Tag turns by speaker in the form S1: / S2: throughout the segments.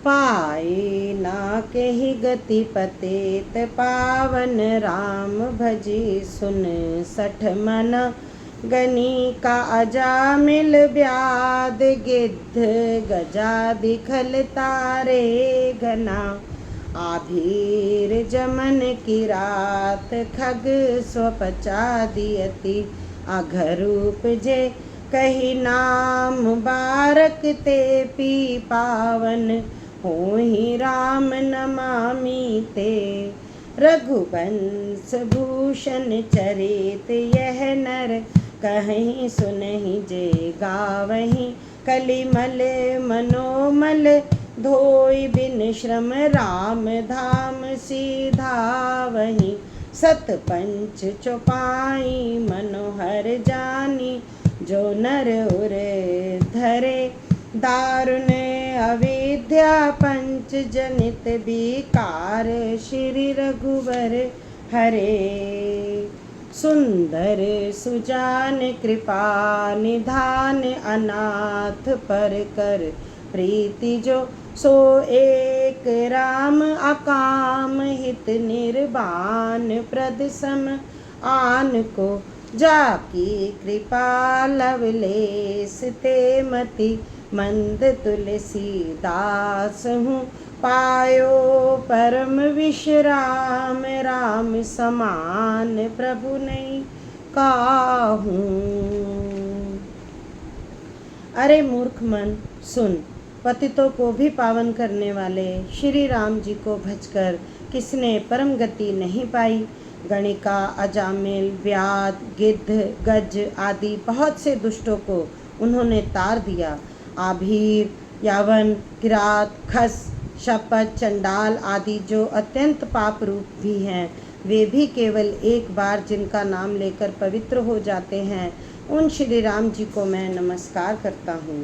S1: पाए ना केहि गति पतेत पावन राम भजी सुन सठ मन गनी का अजामिल ब्याद गिद्ध गजादि खल तारे घना आभीर जमन की रात खग स्वपचा दियति अघरूप जे कही नाम बारक ते पी पावन होहि राम नमामि ते रघुवंश भूषण चरित यह नर कहीं सुनहि जे गावहीं कलिमल मनोमल धोई बिन श्रम राम धाम सीधावहीं सत पंच चौपाई मनोहर जानी जो नर उर धरे दारुण अविद्या पंच जनित विकार श्री रघुवर हरे सुंदर सुजान कृपा निधान अनाथ पर कर प्रीति जो सो एक राम अकाम हित निर्वाण प्रद सम आन को जाकी कृपा लवलेस ते मति मंद तुलसीदास हूँ पायो परम विश्राम राम समान प्रभु नहीं काहूँ। अरे मूर्ख मन सुन, पतितों को भी पावन करने वाले श्री राम जी को भजकर किसने परम गति नहीं पाई। गणिका, अजामिल, व्याध, गिद्ध, गज आदि बहुत से दुष्टों को उन्होंने तार दिया। आभीर, यावन, किरात, खस, शपथ, चंडाल आदि जो अत्यंत पाप रूप भी हैं, वे भी केवल एक बार जिनका नाम लेकर पवित्र हो जाते हैं, उन श्री राम जी को मैं नमस्कार करता हूँ।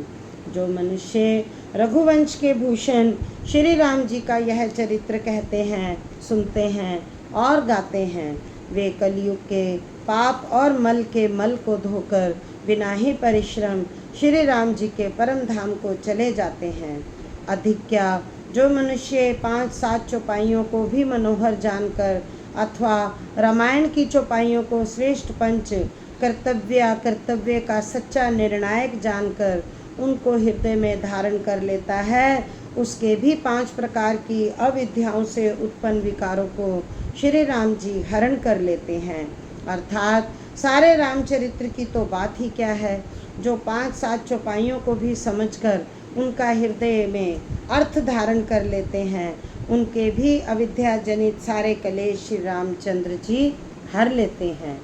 S1: जो मनुष्य रघुवंश के भूषण श्री राम जी का यह चरित्र कहते हैं, सुनते हैं और गाते हैं, वे कलयुग के पाप और मल के मल को धोकर बिना ही परिश्रम श्री राम जी के परम धाम को चले जाते हैं। अधिक क्या, जो मनुष्य 5-7 चौपाइयों को भी मनोहर जानकर अथवा रामायण की चौपाइयों को श्रेष्ठ पंच कर्तव्य का सच्चा निर्णायक जानकर उनको हृदय में धारण कर लेता है, उसके भी 5 प्रकार की अविद्याओं से उत्पन्न विकारों को श्री राम जी हरण कर लेते हैं। अर्थात सारे रामचरित्र की तो बात ही क्या है, जो 5-7 चौपाइयों को भी समझकर उनका हृदय में अर्थ धारण कर लेते हैं, उनके भी अविद्या जनित सारे कलेश श्री रामचंद्र जी हर लेते हैं।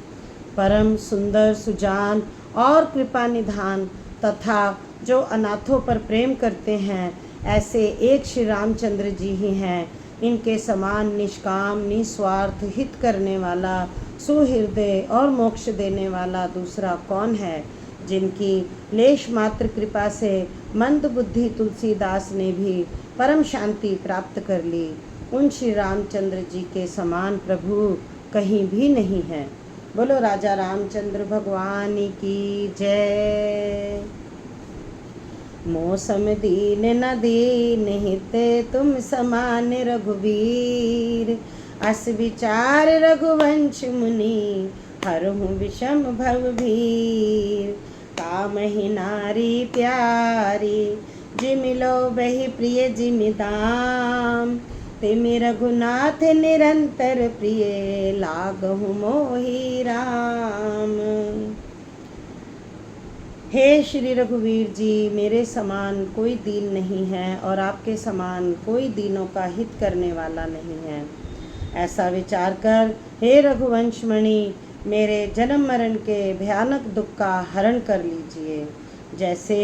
S1: परम सुंदर सुजान और कृपा निधान तथा जो अनाथों पर प्रेम करते हैं, ऐसे एक श्री रामचंद्र जी ही हैं। इनके समान निष्काम निस्वार्थ हित करने वाला, सुहृदय और मोक्ष देने वाला दूसरा कौन है। जिनकी लेश मात्र कृपा से मंद बुद्धि तुलसीदास ने भी परम शांति प्राप्त कर ली, उन श्री रामचंद्र जी के समान प्रभु कहीं भी नहीं है। बोलो राजा रामचंद्र भगवान की जय। मौसम दीन न दीन हित तुम समान रघुवीर, अस विचार रघुवंश मुनि हरहु विषम भवभीर। कामहि नारी प्यारी जिमिलो बहि प्रिय जिमिदाम, तिमि रघुनाथ निरंतर प्रिय लागहु मोहि राम। हे श्री रघुवीर जी, मेरे समान कोई दीन नहीं है और आपके समान कोई दीनों का हित करने वाला नहीं है। ऐसा विचार कर हे रघुवंशमणि, मेरे जन्म मरण के भयानक दुख का हरण कर लीजिए। जैसे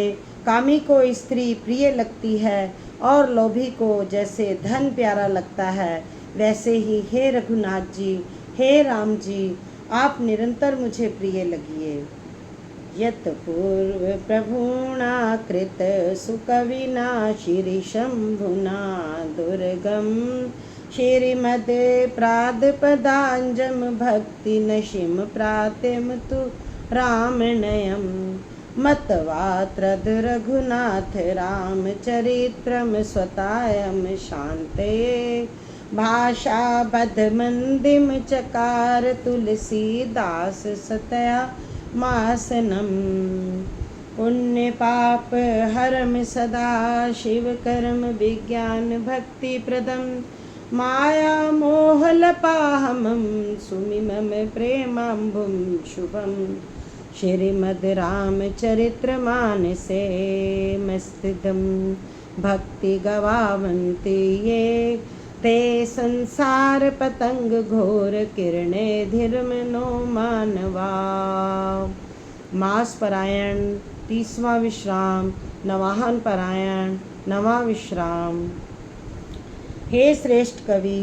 S1: कामी को स्त्री प्रिय लगती है और लोभी को जैसे धन प्यारा लगता है, वैसे ही हे रघुनाथ जी, हे राम जी, आप निरंतर मुझे प्रिय लगिए। यत पूर्व प्रभुणा कृत सुकविना श्री शंभुना दुर्गम, श्रीमद प्राद पदांजम भक्ति नशिम प्रातिम तु रामणयम। मत्वा त्रद रघुनाथ रामचरित्रम स्वतायम शान्ते भाषा बद्धमन्दिम चकार तुलसीदास सतया मासनम। पुण्य पाप हरम सदा शिव कर्म विज्ञान भक्ति प्रदम माया मोह लपाहमं सुमिमम प्रेमाम्बुं शुभम। श्रीमद् रामचरित्र मानसे मस्तिदं भक्ति गवावन्ति ये ते संसार पतंग घोर किरणे धीर्म नो मानवा। मास परायण 30वां विश्राम, नवाहन परायण 9वां विश्राम। हे श्रेष्ठ कवि,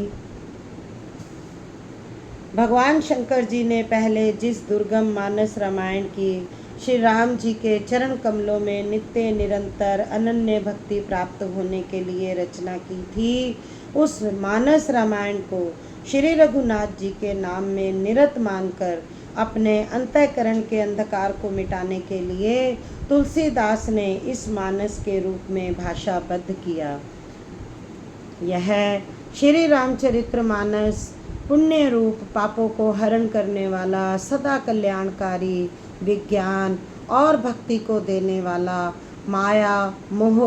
S1: भगवान शंकर जी ने पहले जिस दुर्गम मानस रामायण की श्री राम जी के चरण कमलों में नित्य निरंतर अनन्य भक्ति प्राप्त होने के लिए रचना की थी, उस मानस रामायण को श्री रघुनाथ जी के नाम में निरत मानकर अपने अंतःकरण के अंधकार को मिटाने के लिए तुलसीदास ने इस मानस के रूप में भाषाबद्ध किया। यह श्री रामचरित्र मानस पुण्य रूप पापों को हरण करने वाला, सदा कल्याणकारी, विज्ञान और भक्ति को देने वाला, माया मोह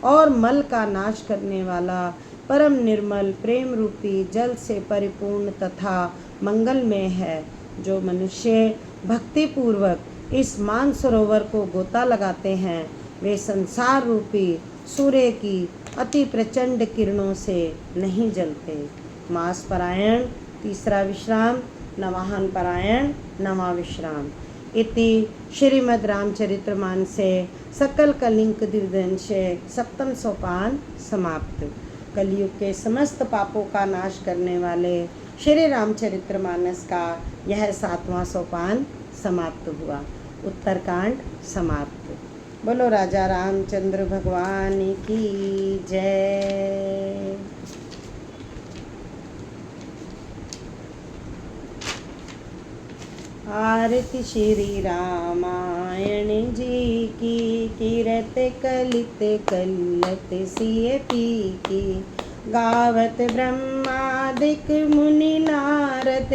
S1: और मल का नाश करने वाला, परम निर्मल प्रेम रूपी जल से परिपूर्ण तथा मंगलमय है। जो मनुष्य भक्ति पूर्वक इस मानसरोवर को गोता लगाते हैं, वे संसार रूपी सूर्य की अति प्रचंड किरणों से नहीं जलते। मास परायण 3रा विश्राम, नवाहन परायण 9वां विश्राम। इति श्रीमद् रामचरित्र मानसे सकल कलिंक द्विदंशे 7वां सोपान समाप्त। कलयुग के समस्त पापों का नाश करने वाले श्री रामचरित्र मानस का यह 7वां सोपान समाप्त हुआ। उत्तरकांड समाप्त। बोलो राजा रामचंद्र भगवान की जय। आरती श्री रामायण जी की, कीरत कलित कल्लत सिय पी की। गावत ब्रह्मादिक मुनि नारद,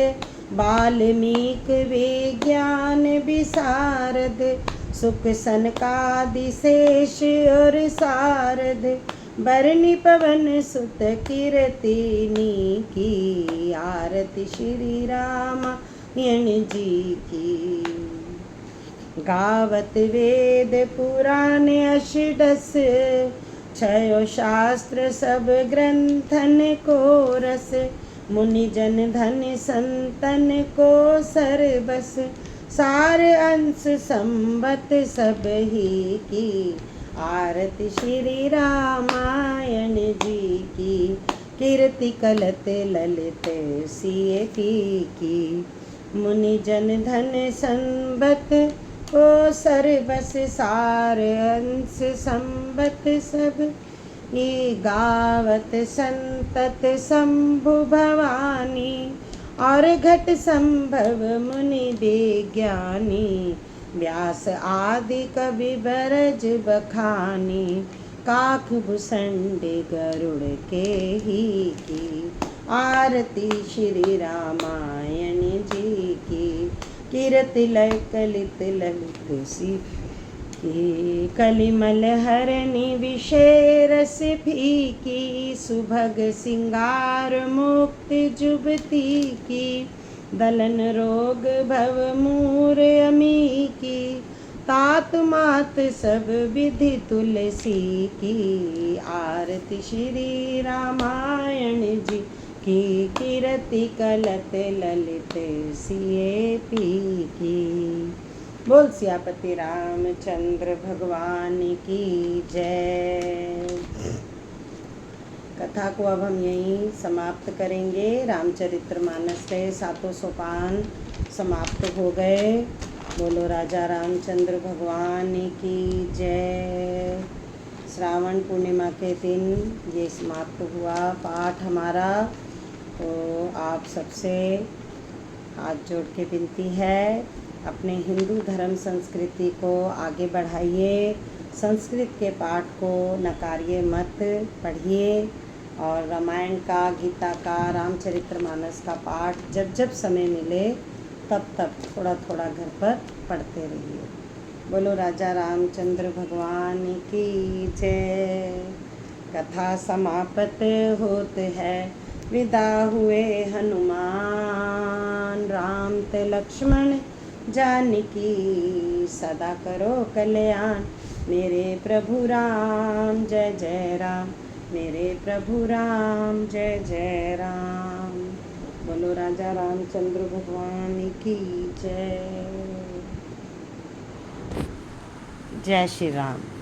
S1: वाल्मीक विज्ञान विशारद। सुख सनकादि शेष और सारद, बरनि पवन सुत कीरतिनी की। आरती श्री रामायण जी की। गावत वेद पुराण अष्टदश, छयो शास्त्र सब ग्रंथन को रस। मुनि जन धन संतन को सरबस, सार अंश संबत सब ही की। आरती श्री रामायण जी की। कीर्ति कलत ललित सिय की। मुनि जन धन संबत को सरबस, सार अंश संबत सब ही। गावत संतत शंभु भवानी, और घट संभव मुनि विज्ञानी। व्यास आदि कवि बरज बखानी, काख भुसंड गरुड़ के ही की। आरती श्री रामायण जी की। कीरति कलित ललित सी की। कलिमल हरनि विषेरस फीकी। सुभग सिंगार मुक्ति जुबती की। दलन रोग भव मूर अमी की। तात मात सब विधि तुलसी की। आरती श्री रामायण जी की। कीरति कलत ललित सिय पी की। बोल सियापति रामचंद्र भगवान की जय। कथा को अब हम यहीं समाप्त करेंगे। रामचरित्र मानस के 7 सोपान समाप्त हो गए। बोलो राजा रामचंद्र भगवान की जय। श्रावण पूर्णिमा के दिन ये समाप्त हुआ पाठ हमारा। तो आप सबसे हाथ जोड़ के विनती है अपने हिंदू धर्म संस्कृति को आगे बढ़ाइए। संस्कृत के पाठ को नकारिए मत, पढ़िए। और रामायण का, गीता का, रामचरितमानस का पाठ जब जब समय मिले तब तब थोड़ा थोड़ा घर पर पढ़ते रहिए। बोलो राजा रामचंद्र भगवान की जय। कथा समाप्त होत है, विदा हुए हनुमान। राम ते लक्ष्मण जानकी, सदा करो कल्याण। मेरे प्रभु राम जय जय राम, मेरे प्रभु राम जय जय राम। बोलो राजा रामचंद्र भगवान की जय। जय श्री राम।